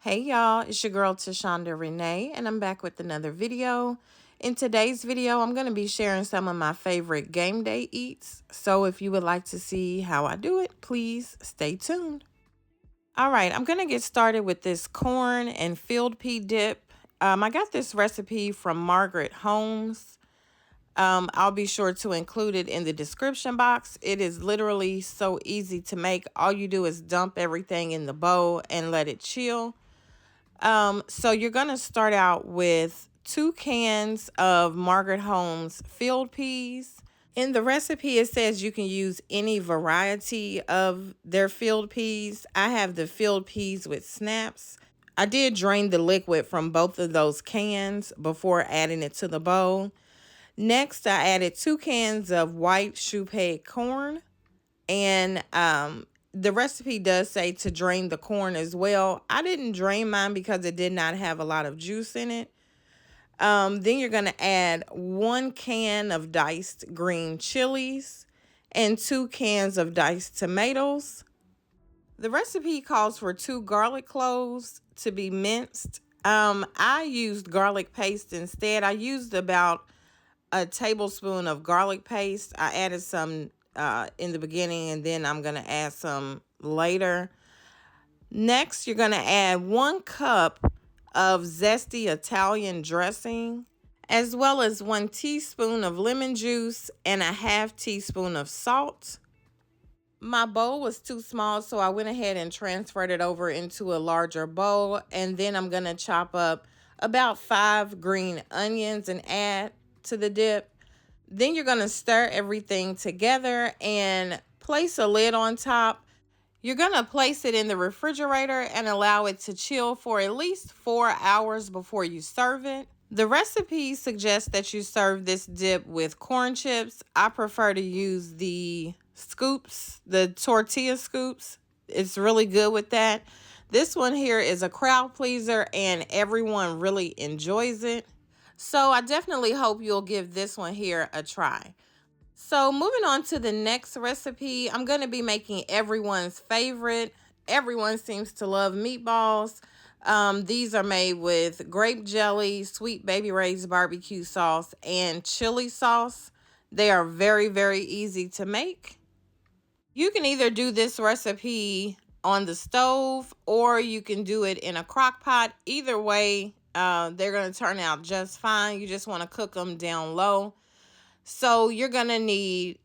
Hey y'all, it's your girl Tashondarenae, and I'm back with another video. In today's video, I'm going to be sharing some of my favorite game day eats. So if you would like to see how I do it, please stay tuned. All right, I'm going to get started with this corn and field pea dip. I got this recipe from Margaret Holmes. I'll be sure to include it in the description box. It is literally so easy to make. All you do is dump everything in the bowl and let it chill. So you're going to start out with 2 cans of Margaret Holmes Field Peas. In the recipe, it says you can use any variety of their field peas. I have the field peas with snaps. I did drain the liquid from both of those cans before adding it to the bowl. Next, I added 2 cans of white shoepeg corn. And the recipe does say to drain the corn as well. I didn't drain mine because it did not have a lot of juice in it. Then you're going to add 1 can of diced green chilies and 2 cans of diced tomatoes. The recipe calls for 2 garlic cloves to be minced. I used garlic paste instead. I used about a tablespoon of garlic paste. I added some in the beginning, and then I'm going to add some later. Next, you're going to add 1 cup of zesty Italian dressing, as well as 1 teaspoon of lemon juice and a ½ teaspoon of salt. My bowl was too small, so I went ahead and transferred it over into a larger bowl, and then I'm going to chop up about 5 green onions and add to the dip. Then you're going to stir everything together and place a lid on top. You're going to place it in the refrigerator and allow it to chill for at least 4 hours before you serve it. The recipe suggests that you serve this dip with corn chips. I prefer to use the scoops, the tortilla scoops. It's really good with that. This one here is a crowd pleaser and everyone really enjoys it. So I definitely hope you'll give this one here a try. So moving on to the next recipe, I'm going to be making everyone's favorite. Everyone seems to love meatballs. These are made with grape jelly, sweet baby Ray's barbecue sauce, and chili sauce. They are very, very easy to make. You can either do this recipe on the stove or you can do it in a crock pot. Either way, they're going to turn out just fine. You just want to cook them down low. So you're going to need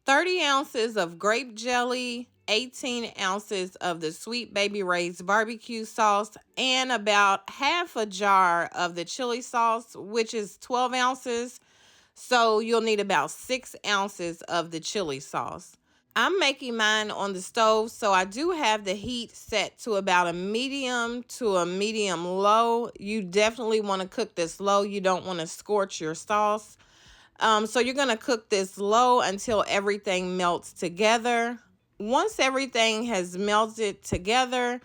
30 ounces of grape jelly, 18 ounces of the sweet baby Ray's barbecue sauce, and about half a jar of the chili sauce, which is 12 ounces. So you'll need about 6 ounces of the chili sauce. I'm making mine on the stove, so I do have the heat set to about a medium to a medium low. You definitely want to cook this low. You don't want to scorch your sauce. So you're going to cook this low until everything melts together. Once everything has melted together,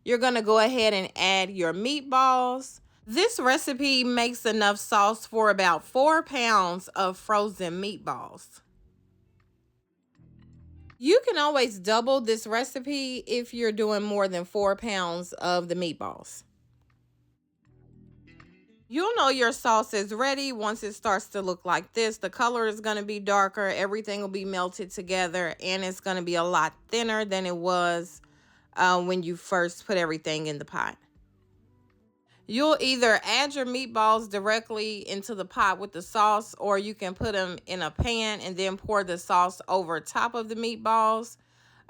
you're going to go ahead and add your meatballs. This recipe makes enough sauce for about 4 pounds of frozen meatballs. You can always double this recipe if you're doing more than 4 pounds of the meatballs. You'll know your sauce is ready once it starts to look like this. The color is going to be darker, everything will be melted together, and it's going to be a lot thinner than it was when you first put everything in the pot. You'll either add your meatballs directly into the pot with the sauce, or you can put them in a pan and then pour the sauce over top of the meatballs.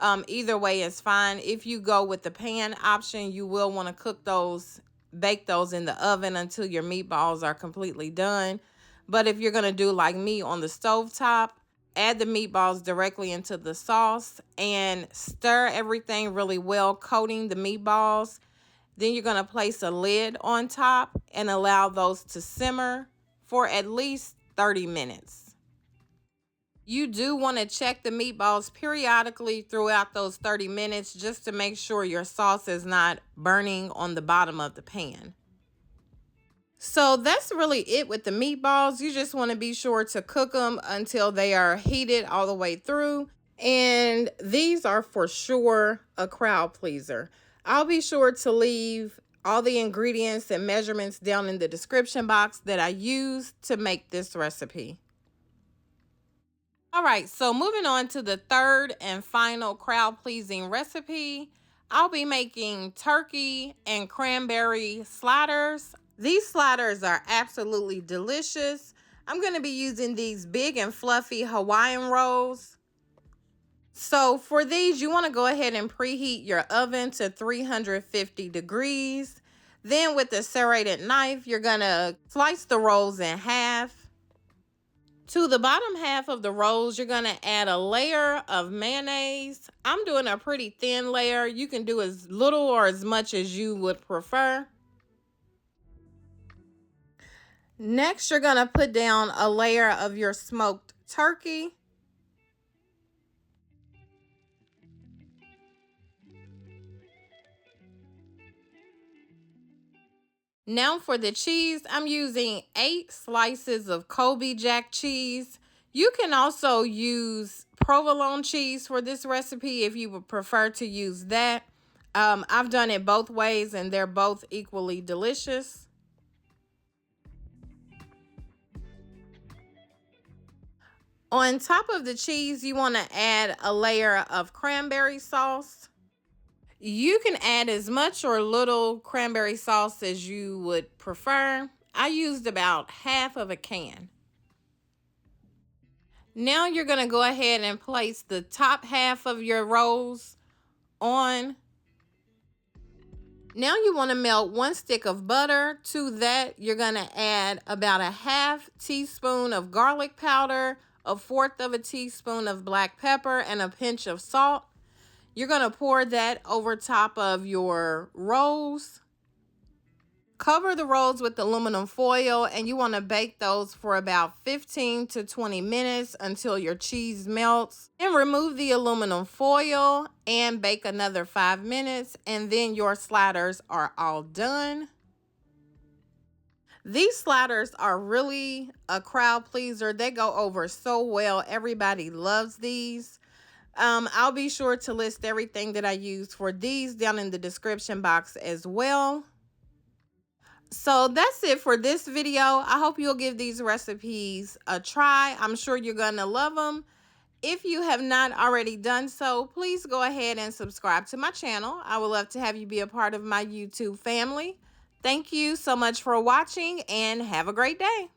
Either way is fine. If you go with the pan option, you will want to cook those, bake those in the oven until your meatballs are completely done. But if you're going to do like me on the stovetop, add the meatballs directly into the sauce and stir everything really well, coating the meatballs. Then you're going to place a lid on top and allow those to simmer for at least 30 minutes. You do want to check the meatballs periodically throughout those 30 minutes just to make sure your sauce is not burning on the bottom of the pan. So that's really it with the meatballs. You just want to be sure to cook them until they are heated all the way through. And these are for sure a crowd pleaser. I'll be sure to leave all the ingredients and measurements down in the description box that I used to make this recipe. All right, so moving on to the third and final crowd-pleasing recipe, I'll be making turkey and cranberry sliders. These sliders are absolutely delicious. I'm going to be using these big and fluffy Hawaiian rolls. So for these, you want to go ahead and preheat your oven to 350 degrees. Then with the serrated knife, you're going to slice the rolls in half. To the bottom half of the rolls, you're going to add a layer of mayonnaise. I'm doing a pretty thin layer. You can do as little or as much as you would prefer. Next, you're going to put down a layer of your smoked turkey. Now for the cheese, I'm using 8 slices of Colby Jack cheese. You can also use provolone cheese for this recipe if you would prefer to use that. I've done it both ways and they're both equally delicious. On top of the cheese, you want to add a layer of cranberry sauce. You can add as much or little cranberry sauce as you would prefer. I used about half of a can. Now you're going to go ahead and place the top half of your rolls on. Now you want to melt 1 stick of butter. To that, you're going to add about a half teaspoon of garlic powder, a 1/4 of a teaspoon of black pepper, and a pinch of salt. You're going to pour that over top of your rolls. Cover the rolls with aluminum foil and you want to bake those for about 15 to 20 minutes until your cheese melts. And remove the aluminum foil and bake another 5 minutes, and then your sliders are all done. These sliders are really a crowd pleaser. They go over so well. Everybody loves these. I'll be sure to list everything that I use for these down in the description box as well. So that's it for this video. I hope you'll give these recipes a try. I'm sure you're going to love them. If you have not already done so, please go ahead and subscribe to my channel. I would love to have you be a part of my YouTube family. Thank you so much for watching and have a great day.